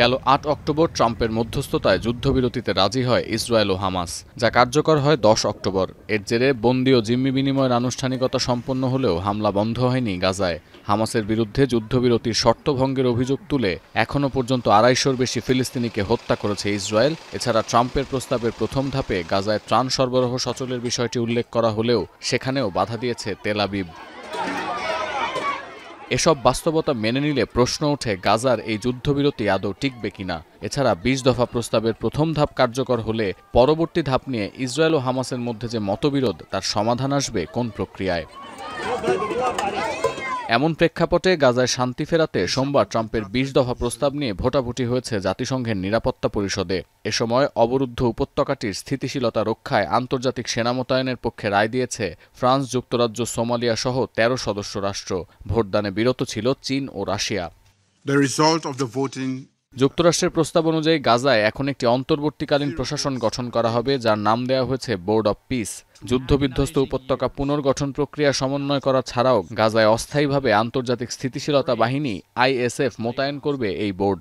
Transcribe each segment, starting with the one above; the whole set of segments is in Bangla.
গেল ৮ অক্টোবর ট্রাম্পের মধ্যস্থতায় যুদ্ধবিরতিতে রাজি হয় ইসরায়েল ও হামাস, যা কার্যকর হয় ১০ অক্টোবর। এর জেরে বন্দী ও জিম্মি বিনিময়ের আনুষ্ঠানিকতা সম্পন্ন হলেও হামলা বন্ধ হয়নি গাজায়। হামাসের বিরুদ্ধে যুদ্ধবিরতির শর্ত ভঙ্গের অভিযোগ তুলে এখনও পর্যন্ত ২৫০'র বেশি ফিলিস্তিনিকে হত্যা করেছে ইসরায়েল। এছাড়া ট্রাম্পের প্রস্তাবের প্রথম ধাপে গাজায় ত্রাণ সরবরাহ সচলের বিষয়টি উল্লেখ করা হলেও সেখানেও বাধা দিয়েছে তেল আবিব। এসব বাস্তবতা মেনে নিলে প্রশ্ন ওঠে গাজার এই যুদ্ধবিরতি আদৌ টিকবে কিনা। এছাড়া ২০ দফা প্রস্তাবের প্রথম ধাপ কার্যকর হলে পরবর্তী ধাপ নিয়ে ইসরায়েল ও হামাসের মধ্যে যে মতবিরোধ, তার সমাধান আসবে কোন প্রক্রিয়ায়? এমন প্রেক্ষাপটে গাজায় শান্তি ফেরাতে সোমবার ট্রাম্পের ২০ দফা প্রস্তাব নিয়ে ভোটাভুটি হয়েছে জাতিসংঘের নিরাপত্তা পরিষদে। এ সময় অবরুদ্ধ উপত্যকাটির স্থিতিশীলতা রক্ষায় আন্তর্জাতিক সেনা মোতায়েনের পক্ষে রায় দিয়েছে ফ্রান্স, যুক্তরাজ্য, সোমালিয়া সহ ১৩ সদস্য রাষ্ট্র। ভোটদানে বিরত ছিল চীন ও রাশিয়া। যুক্তরাষ্ট্রের প্রস্তাব অনুযায়ী গাজায় এখন একটি অন্তর্বর্তীকালীন প্রশাসন গঠন করা হবে, যার নাম দেওয়া হয়েছে বোর্ড অব পিস। যুদ্ধবিধ্বস্ত উপত্যকা পুনর্গঠন প্রক্রিয়া সমন্বয় করা ছাড়াও গাজায় অস্থায়ীভাবে আন্তর্জাতিক স্থিতিশীলতা বাহিনী ISF মোতায়েন করবে এই বোর্ড।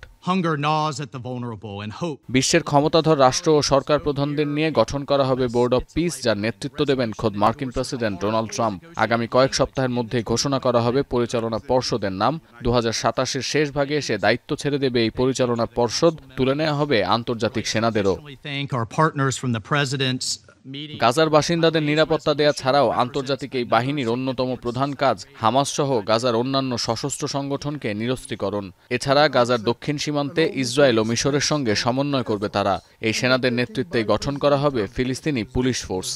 বিশ্বের ক্ষমতাধর রাষ্ট্র ও সরকার প্রধানদের নিয়ে গঠন করা হবে বোর্ড অব পিস, যার নেতৃত্ব দেবেন খোদ মার্কিন প্রেসিডেন্ট ডোনাল্ড ট্রাম্প। আগামী কয়েক সপ্তাহের মধ্যেই ঘোষণা করা হবে পরিচালনা পর্ষদের নাম। ২০২৭-এর শেষ ভাগে এসে দায়িত্ব ছেড়ে দেবে এই পরিচালনা পর্ষদ। তুলে নেওয়া হবে আন্তর্জাতিক সেনাদেরও। গাজার বাসিন্দাদের নিরাপত্তা দেয়া ছাড়াও আন্তর্জাতিক এই বাহিনীর অন্যতম প্রধান কাজ হামাস সহ গাজার অন্যান্য সশস্ত্র সংগঠনকে নিরস্ত্রীকরণ। এছাড়া গাজার দক্ষিণ সীমান্তে ইসরায়েল ও মিশরের সঙ্গে সমন্বয় করবে তারা। এই সেনাদের নেতৃত্বে গঠন করা হবে ফিলিস্তিনি পুলিশ ফোর্স।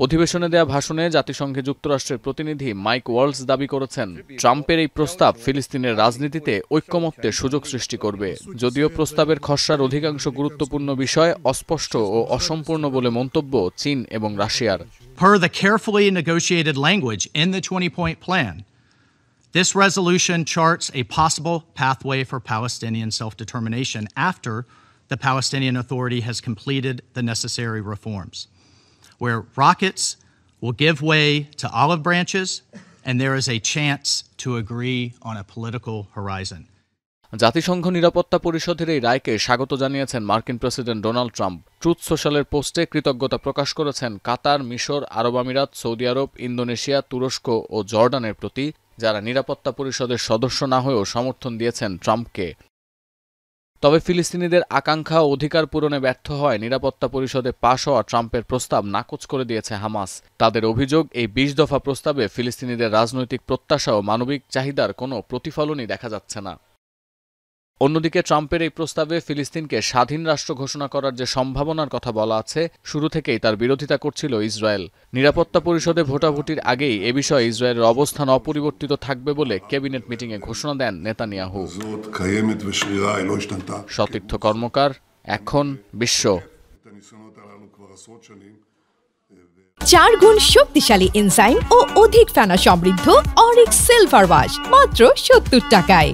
অধিবেশনে দেয়া ভাষণে জাতিসংঘে যুক্তরাষ্ট্রের প্রতিনিধি মাইক ওয়ালস দাবি করেছেন, ট্রাম্পের এই প্রস্তাব ফিলিস্তিনের রাজনীতিতে ঐক্যমত্যের সুযোগ সৃষ্টি করবে। যদিও প্রস্তাবের খসড়ার অধিকাংশ গুরুত্বপূর্ণ বিষয় অস্পষ্ট ও অসম্পূর্ণ বলে মন্তব্য চীন এবং রাশিয়ার। Per the carefully negotiated language in the 20-point plan, this resolution charts a possible pathway for Palestinian self-determination after the Palestinian Authority has completed the necessary reforms, where rockets will give way to olive branches and there is a chance to agree on a political horizon. জাতিসংঘ নিরাপত্তা পরিষদের এই রায়কে স্বাগত জানিয়েছেন মার্কিন প্রেসিডেন্ট ডোনাল্ড ট্রাম্প। ট্রুথ সোশ্যালের পোস্টে কৃতজ্ঞতা প্রকাশ করেছেন কাতার, মিশর, আরব আমিরাত, সৌদি আরব, ইন্দোনেশিয়া, তুরস্ক ও জর্ডানের প্রতি, যারা নিরাপত্তা পরিষদের সদস্য না হয়েও সমর্থন দিয়েছেন ট্রাম্পকে। তবে ফিলিস্তিনিদের আকাঙ্ক্ষা ও অধিকার পূরণে ব্যর্থ হয় নিরাপত্তা পরিষদে পাশ হওয়া ট্রাম্পের প্রস্তাব নাকচ করে দিয়েছে হামাস। তাদের অভিযোগ, এই ২০ দফা প্রস্তাবে ফিলিস্তিনিদের রাজনৈতিক প্রত্যাশা ও মানবিক চাহিদার কোনো প্রতিফলনই দেখা যাচ্ছে না। অন্যদিকে ট্রাম্পের এই প্রস্তাবে ফিলিস্তিনকে স্বাধীন রাষ্ট্র ঘোষণা করার যে সম্ভাবনার কথা বলা আছে, শুরু থেকেই তার বিরোধিতা করছিল ইসরায়েল। নিরাপত্তা পরিষদে ভোটাভুটির আগেই এ বিষয়ে ইসরায়েলের অবস্থান অপরিবর্তিত থাকবে বলে ক্যাবিনেট মিটিংয়ে ঘোষণা দেন নেতানিয়াহু। সতীর্থ কর্মকার, এখন বিশ্ব। ৪ গুণ শক্তিশালী এনজাইম ও অধিক ফেনা সমৃদ্ধ অরিক সিলভার ওয়াশ মাত্র ৭০ টাকায়।